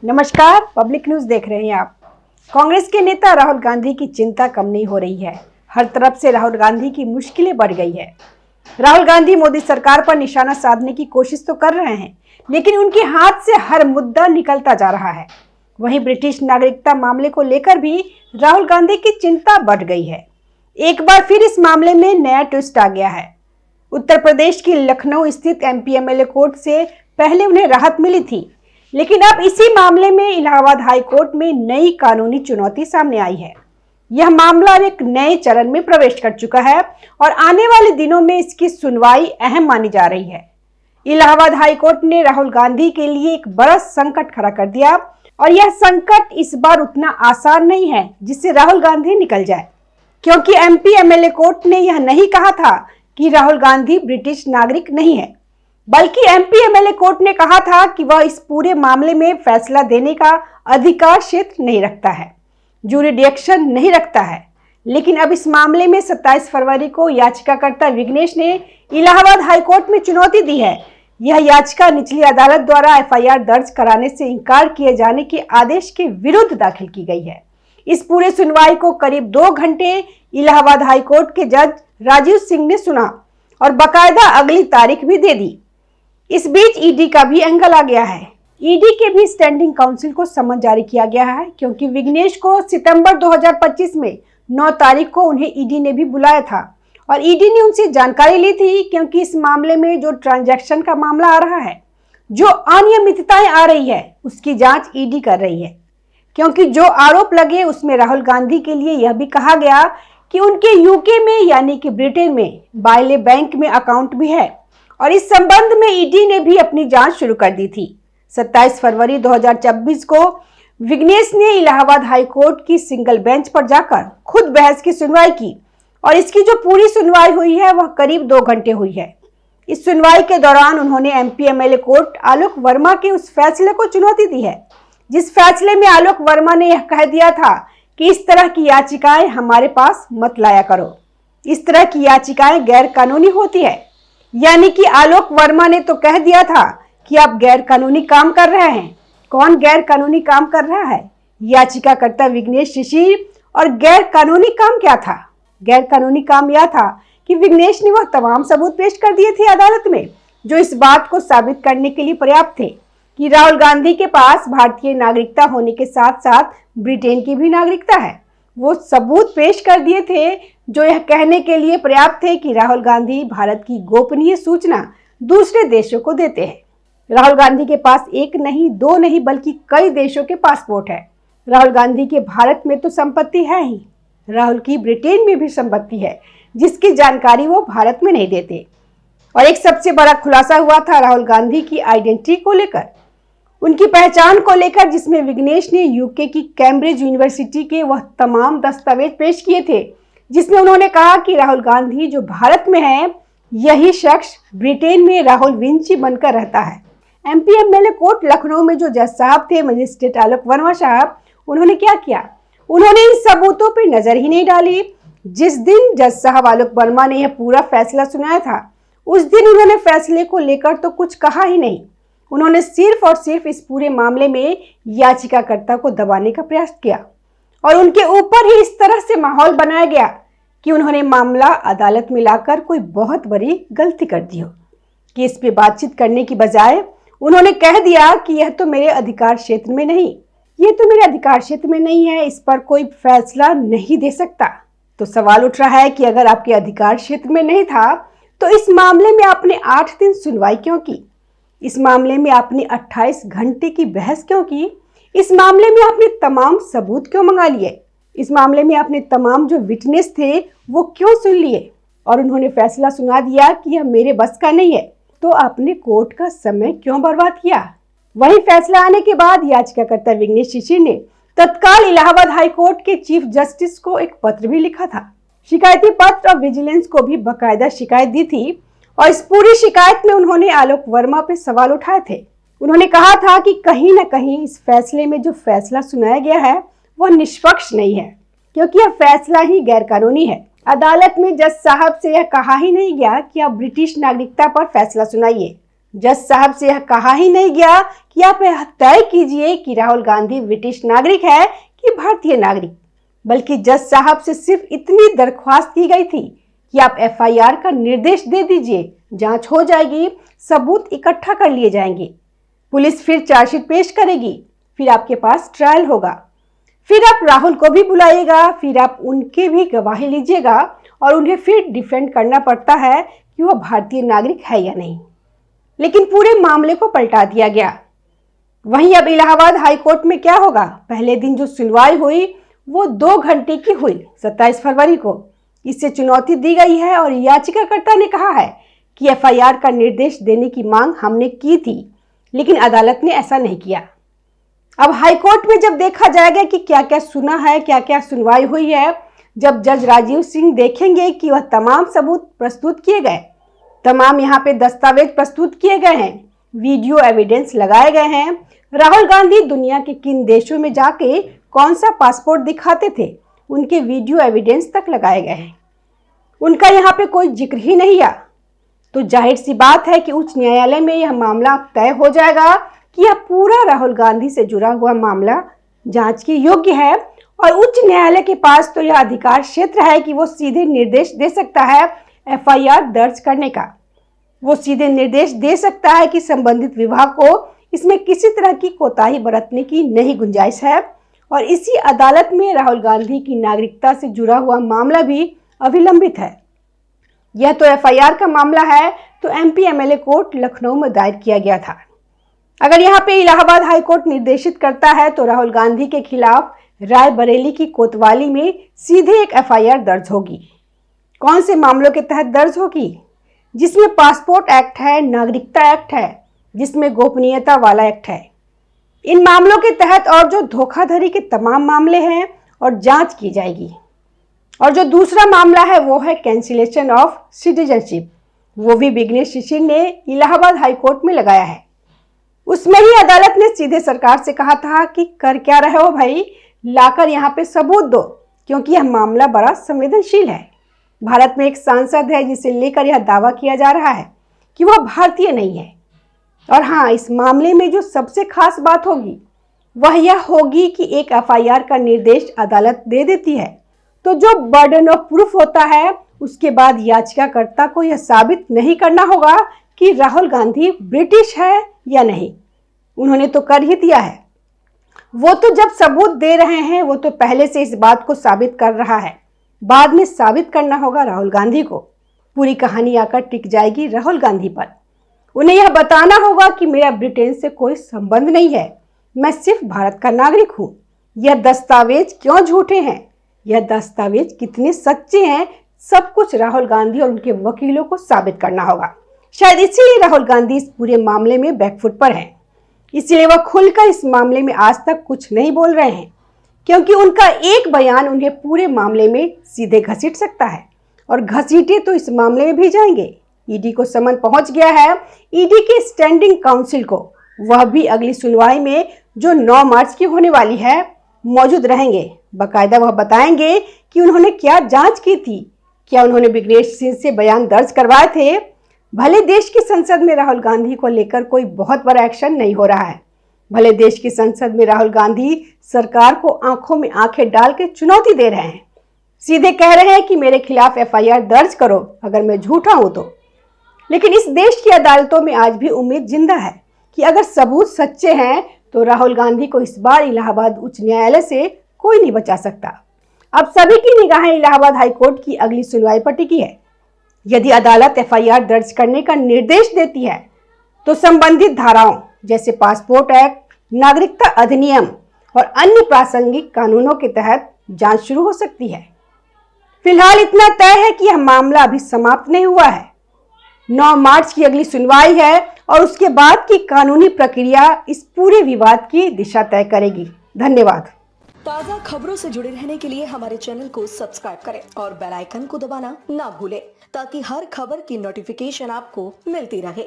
नमस्कार, public news देख रहे हैं आप। कांग्रेस के नेता राहुल गांधी की चिंता कम नहीं हो रही है। हर तरफ से राहुल गांधी की मुश्किलें बढ़ गई है। राहुल गांधी मोदी सरकार पर निशाना साधने की कोशिश तो कर रहे हैं, लेकिन उनके हाथ से हर मुद्दा निकलता जा रहा है। वहीं ब्रिटिश नागरिकता मामले को लेकर भी राहुल गांधी की चिंता बढ़ गई है। एक बार फिर इस मामले में नया ट्विस्ट आ गया है। उत्तर प्रदेश की लखनऊ स्थित एमपी एमएलए कोर्ट से पहले उन्हें राहत मिली थी, लेकिन अब इसी मामले में इलाहाबाद हाई कोर्ट में नई कानूनी चुनौती सामने आई है। यह मामला अब एक नए चरण में प्रवेश कर चुका है और आने वाले दिनों में इसकी सुनवाई अहम मानी जा रही है। इलाहाबाद हाई कोर्ट ने राहुल गांधी के लिए एक बड़ा संकट खड़ा कर दिया और यह संकट इस बार उतना आसान नहीं है जिससे राहुल गांधी निकल जाए, क्योंकि एमपी एमएलए कोर्ट ने यह नहीं कहा था कि राहुल गांधी ब्रिटिश नागरिक नहीं है, बल्कि एमपी एमएलए कोर्ट ने कहा था कि वह इस पूरे मामले में फैसला देने का अधिकार क्षेत्र नहीं रखता है, ज्यूरिडिक्शन नहीं रखता है। लेकिन अब इस मामले में 27 फरवरी को याचिकाकर्ता विघ्नेश ने इलाहाबाद हाई कोर्ट में चुनौती दी है। यह याचिका निचली अदालत द्वारा एफआईआर दर्ज कराने से इनकार किए जाने के आदेश के विरुद्ध दाखिल की गई है। इस पूरे सुनवाई को करीब 2 घंटे इलाहाबाद हाई कोर्ट के जज राजीव सिंह ने सुना और बाकायदा अगली तारीख भी दे दी। इस बीच ईडी का भी एंगल आ गया है। ईडी के भी स्टैंडिंग काउंसिल को समन जारी किया गया है, क्योंकि विघ्नेश को सितंबर 2025 में 9 तारीख को उन्हें ईडी ने भी बुलाया था और ईडी ने उनसे जानकारी ली थी, क्योंकि इस मामले में जो ट्रांजैक्शन का मामला आ रहा है, जो अनियमितताएं आ रही है, उसकी जांच ईडी कर रही है। क्योंकि जो आरोप लगे उसमें राहुल गांधी के लिए यह भी कहा गया कि उनके यूके में यानी कि ब्रिटेन में बायले बैंक में अकाउंट भी है और इस संबंध में ईडी ने भी अपनी जांच शुरू कर दी थी। 27 फरवरी 2024 को विघ्नेश ने इलाहाबाद हाई कोर्ट की सिंगल बेंच पर जाकर खुद बहस की सुनवाई की और इसकी जो पूरी सुनवाई हुई है वह करीब 2 घंटे हुई है। इस सुनवाई के दौरान उन्होंने एमपी एमएलए कोर्ट आलोक वर्मा के उस फैसले को चुनौती दी है, जिस फैसले में आलोक वर्मा ने यह कह दिया था कि इस तरह की याचिकाएं हमारे पास मत लाया करो, इस तरह की याचिकाएं गैर कानूनी होती है। यानी कि आलोक वर्मा ने तो कह दिया था कि आप गैर कानूनी काम कर रहे हैं। कौन गैर कानूनी काम कर रहा है? याचिकाकर्ता विघ्नेश शिशिर। और गैर कानूनी काम क्या था? गैर कानूनी काम यह था कि विघ्नेश ने वह तमाम सबूत पेश कर दिए थे अदालत में, जो इस बात को साबित करने के लिए पर्याप्त थे कि राहुल गांधी के पास भारतीय नागरिकता होने के साथ साथ ब्रिटेन की भी नागरिकता है। वो सबूत पेश कर दिए थे जो यह कहने के लिए पर्याप्त थे कि राहुल गांधी भारत की गोपनीय सूचना दूसरे देशों को देते हैं। राहुल गांधी के पास एक नहीं, 2 नहीं, बल्कि कई देशों के पासपोर्ट है। राहुल गांधी के भारत में तो संपत्ति है ही, राहुल की ब्रिटेन में भी संपत्ति है, जिसकी जानकारी वो भारत में नहीं देते। और एक सबसे बड़ा खुलासा हुआ था राहुल गांधी की आइडेंटिटी को लेकर, उनकी पहचान को लेकर, जिसमें विघ्नेश ने यूके की कैम्ब्रिज यूनिवर्सिटी के वह तमाम दस्तावेज पेश किए थे, जिसमें उन्होंने कहा कि राहुल गांधी जो भारत में है, यही शख्स ब्रिटेन में राहुल विंची बनकर रहता है। एमपी एमएलए कोर्ट लखनऊ में जो जज साहब थे, मजिस्ट्रेट आलोक वर्मा साहब, उन्होंने क्या किया? उन्होंने इन सबूतों पर नजर ही नहीं डाली। जिस दिन जज साहब आलोक वर्मा ने यह पूरा फैसला सुनाया था, उस दिन उन्होंने फैसले को लेकर तो कुछ कहा ही नहीं। उन्होंने सिर्फ और सिर्फ इस पूरे मामले में याचिकाकर्ता को दबाने का प्रयास किया और उनके ऊपर ही इस तरह से माहौल बनाया गया कि उन्होंने मामला अदालत में लाकर कोई बहुत बड़ी गलती कर दी हो कि इस पे बातचीत करने की बजाय उन्होंने कह दिया कि यह तो मेरे अधिकार क्षेत्र में नहीं, ये तो मेरे अधिकार क्षेत्र में नहीं है, इस पर कोई फैसला नहीं दे सकता। तो सवाल उठ रहा है कि अगर आपके अधिकार क्षेत्र में नहीं था तो इस मामले में आपने 8 दिन सुनवाई क्यों की? इस मामले में आपने 28 घंटे की बहस क्यों की? इस मामले में आपने तमाम सबूत क्यों मंगा लिए? इस मामले में आपने तमाम जो विटनेस थे वो क्यों सुन लिए? और उन्होंने फैसला सुना दिया कि यह मेरे बस का नहीं है, तो आपने कोर्ट का समय क्यों बर्बाद किया? वही फैसला आने के बाद याचिकाकर्ता विघ्नेश शिशिर ने तत्काल इलाहाबाद हाई कोर्ट के चीफ जस्टिस को एक पत्र भी लिखा था। शिकायती पत्र और विजिलेंस को भी बाकायदा शिकायत दी थी और इस पूरी शिकायत में उन्होंने आलोक वर्मा पे सवाल उठाए थे। उन्होंने कहा था कि कहीं न कहीं इस फैसले में जो फैसला सुनाया गया है वह निष्पक्ष नहीं है, क्योंकि यह फैसला ही गैर कानूनी है। अदालत में जज साहब से यह कहा ही नहीं गया कि आप ब्रिटिश नागरिकता पर फैसला सुनाइए, जज साहब से यह कहा ही नहीं गया कि आप यह तय कीजिए कि राहुल गांधी ब्रिटिश नागरिक है कि भारतीय नागरिक, बल्कि जज साहब से सिर्फ इतनी दरख्वास्त की गई थी कि आप एफआईआर का निर्देश दे दीजिए, जांच हो जाएगी, सबूत इकट्ठा कर लिए जाएंगे, पुलिस फिर चार्जशीट पेश करेगी, फिर आपके पास ट्रायल होगा, फिर आप राहुल को भी बुलाइएगा, फिर आप उनके भी गवाही लीजिएगा और उन्हें फिर डिफेंड करना पड़ता है कि वह भारतीय नागरिक है या नहीं। लेकिन पूरे मामले को पलटा दिया गया। वहीं अब इलाहाबाद हाई कोर्ट में क्या होगा? पहले दिन जो सुनवाई हुई वो 2 घंटे की हुई 27 फरवरी को। इससे चुनौती दी गई है और याचिकाकर्ता ने कहा है कि एफआईआर का निर्देश देने की मांग हमने की थी, लेकिन अदालत ने ऐसा नहीं किया। अब हाई कोर्ट में जब देखा जाएगा कि क्या क्या सुना है, क्या क्या सुनवाई हुई है, जब जज राजीव सिंह देखेंगे कि वह तमाम सबूत प्रस्तुत किए गए, तमाम यहाँ पे दस्तावेज प्रस्तुत किए गए हैं, वीडियो एविडेंस लगाए गए हैं, राहुल गांधी दुनिया के किन देशों में जाके कौन सा पासपोर्ट दिखाते थे, उनके वीडियो एविडेंस तक लगाए गए हैं, उनका यहाँ पे कोई जिक्र ही नहीं आया, तो जाहिर सी बात है कि उच्च न्यायालय में यह मामला तय हो जाएगा कि यह पूरा राहुल गांधी से जुड़ा हुआ मामला जांच के योग्य है और उच्च न्यायालय के पास तो यह अधिकार क्षेत्र है कि वो सीधे निर्देश दे सकता है एफआईआर दर्ज करने का। वो सीधे निर्देश दे सकता है कि संबंधित विभाग को इसमें किसी तरह की कोताही बरतने की नहीं गुंजाइश है और इसी अदालत में राहुल गांधी की नागरिकता से जुड़ा हुआ मामला भी अभी लंबित है। यह तो एफआईआर का मामला है, तो एमपी एमएलए कोर्ट लखनऊ में दायर किया गया था। अगर यहाँ पे इलाहाबाद हाई कोर्ट निर्देशित करता है तो राहुल गांधी के खिलाफ रायबरेली की कोतवाली में सीधे एक एफआईआर दर्ज होगी। कौन से मामलों के तहत दर्ज होगी? जिसमें पासपोर्ट एक्ट है, नागरिकता एक्ट है, जिसमें गोपनीयता वाला एक्ट है। इन मामलों के तहत और जो धोखाधड़ी के तमाम मामले हैं और जांच की जाएगी। और जो दूसरा मामला है वो है कैंसिलेशन ऑफ सिटीजनशिप, वो भी विघ्नेश शिशिर ने इलाहाबाद हाई कोर्ट में लगाया है। उसमें ही अदालत ने सीधे सरकार से कहा था कि कर क्या रहे हो भाई, लाकर यहाँ पे सबूत दो, क्योंकि यह मामला बड़ा संवेदनशील है। भारत में एक सांसद है जिसे लेकर यह दावा किया जा रहा है कि वह भारतीय नहीं है। और हाँ, इस मामले में जो सबसे खास बात होगी वह यह होगी कि एक एफआईआर का निर्देश अदालत दे देती है तो जो बर्डन ऑफ प्रूफ होता है उसके बाद याचिकाकर्ता को यह साबित नहीं करना होगा कि राहुल गांधी ब्रिटिश है या नहीं। उन्होंने तो कर ही दिया है। वो तो जब सबूत दे रहे हैं वो तो पहले से इस बात को साबित कर रहा है। बाद में साबित करना होगा राहुल गांधी को। पूरी कहानी आकर टिक जाएगी राहुल गांधी पर। उन्हें यह बताना होगा कि मेरा ब्रिटेन से कोई संबंध नहीं है, मैं सिर्फ भारत का नागरिक हूँ। यह दस्तावेज क्यों झूठे हैं, यह दस्तावेज कितने सच्चे हैं, सब कुछ राहुल गांधी और उनके वकीलों को साबित करना होगा। शायद इसीलिए राहुल गांधी इस पूरे मामले में बैकफुट पर हैं। इसीलिए वह खुलकर इस मामले में आज तक कुछ नहीं बोल रहे हैं, क्योंकि उनका एक बयान उन्हें पूरे मामले में सीधे घसीट सकता है और घसीटे तो इस मामले में भी जाएंगे। ईडी को समन पहुंच गया है, ईडी के स्टैंडिंग काउंसिल को। वह भी अगली सुनवाई में जो 9 मार्च की होने वाली है मौजूद रहेंगे। बकायदा वह बताएंगे कि उन्होंने क्या जांच की थी, क्या उन्होंने विघ्नेश सिंह से बयान दर्ज करवाए थे। भले देश की संसद में राहुल गांधी को लेकर कोई बहुत बड़ा एक्शन नहीं हो रहा है, भले देश की संसद में राहुल गांधी सरकार को आंखों में आंखें डाल के चुनौती दे रहे हैं, सीधे कह रहे हैं कि मेरे खिलाफ एफआईआर दर्ज करो अगर मैं झूठा हूं तो। लेकिन इस देश की अदालतों में आज भी उम्मीद जिंदा है कि अगर सबूत सच्चे हैं तो राहुल गांधी को इस बार इलाहाबाद उच्च न्यायालय से कोई नहीं बचा सकता। अब सभी की निगाहें इलाहाबाद हाई कोर्ट की अगली सुनवाई पर टिकी है। यदि अदालत एफआईआर दर्ज करने का निर्देश देती है तो संबंधित धाराओं जैसे पासपोर्ट एक्ट, नागरिकता अधिनियम और अन्य प्रासंगिक कानूनों के तहत जांच शुरू हो सकती है। फिलहाल इतना तय है कि यह मामला अभी समाप्त नहीं हुआ है। 9 मार्च की अगली सुनवाई है और उसके बाद की कानूनी प्रक्रिया इस पूरे विवाद की दिशा तय करेगी। धन्यवाद। ताज़ा खबरों से जुड़े रहने के लिए हमारे चैनल को सब्सक्राइब करें और बेल आइकन को दबाना ना भूलें ताकि हर खबर की नोटिफिकेशन आपको मिलती रहे।